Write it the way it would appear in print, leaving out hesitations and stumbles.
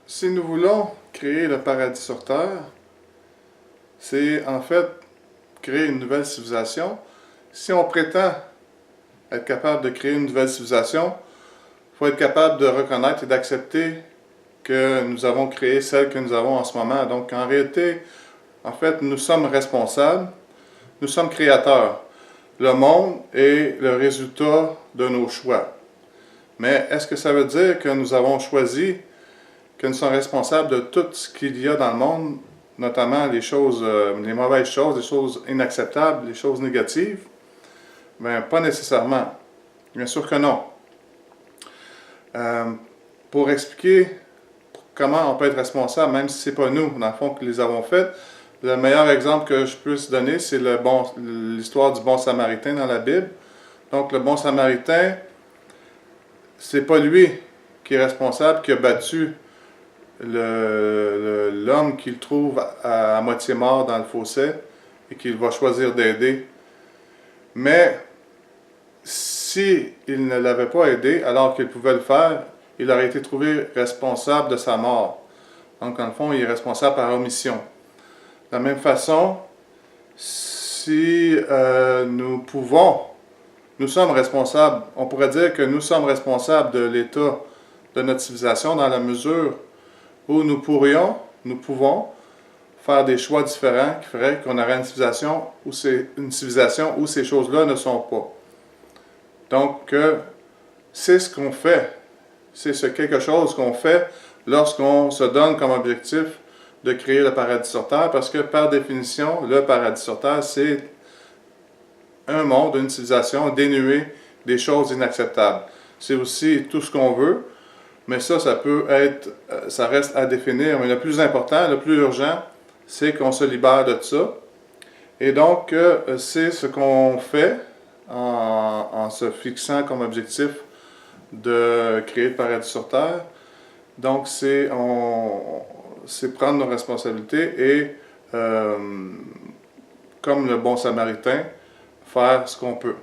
Si nous voulons créer le paradis sur Terre, c'est en fait créer une nouvelle civilisation. Si on prétend être capable de créer une nouvelle civilisation, il faut être capable de reconnaître et d'accepter que nous avons créé celle que nous avons en ce moment. Donc en réalité, en fait, nous sommes responsables, nous sommes créateurs. Le monde est le résultat de nos choix. Mais est-ce que ça veut dire que nous avons choisi, que nous sommes responsables de tout ce qu'il y a dans le monde, notamment les choses, les mauvaises choses, les choses inacceptables, les choses négatives? Bien, pas nécessairement. Bien sûr que non. Pour expliquer comment on peut être responsable, même si ce n'est pas nous, dans le fond, qui les avons faites, le meilleur exemple que je puisse donner, c'est l'histoire du bon samaritain dans la Bible. Donc, le bon samaritain, c'est pas lui qui est responsable, qui a battu l'homme qu'il trouve à moitié mort dans le fossé et qu'il va choisir d'aider. Mais s'il ne l'avait pas aidé alors qu'il pouvait le faire, il aurait été trouvé responsable de sa mort. Donc, en le fond, il est responsable par omission. De la même façon, si nous sommes responsables, on pourrait dire que nous sommes responsables de l'état de notre civilisation dans la mesure où nous pouvons faire des choix différents qui feraient qu'on aurait une civilisation où ces choses-là ne sont pas. Donc, c'est ce qu'on fait. C'est quelque chose qu'on fait lorsqu'on se donne comme objectif de créer le paradis sur Terre, parce que par définition, le paradis sur Terre, c'est un monde, une civilisation dénuée des choses inacceptables. C'est aussi tout ce qu'on veut, mais ça peut être, ça reste à définir. Mais le plus important, le plus urgent, c'est qu'on se libère de ça. Et donc, c'est ce qu'on fait en se fixant comme objectif de créer le paradis sur Terre. Donc, c'est prendre nos responsabilités et, comme le bon samaritain, faire ce qu'on peut.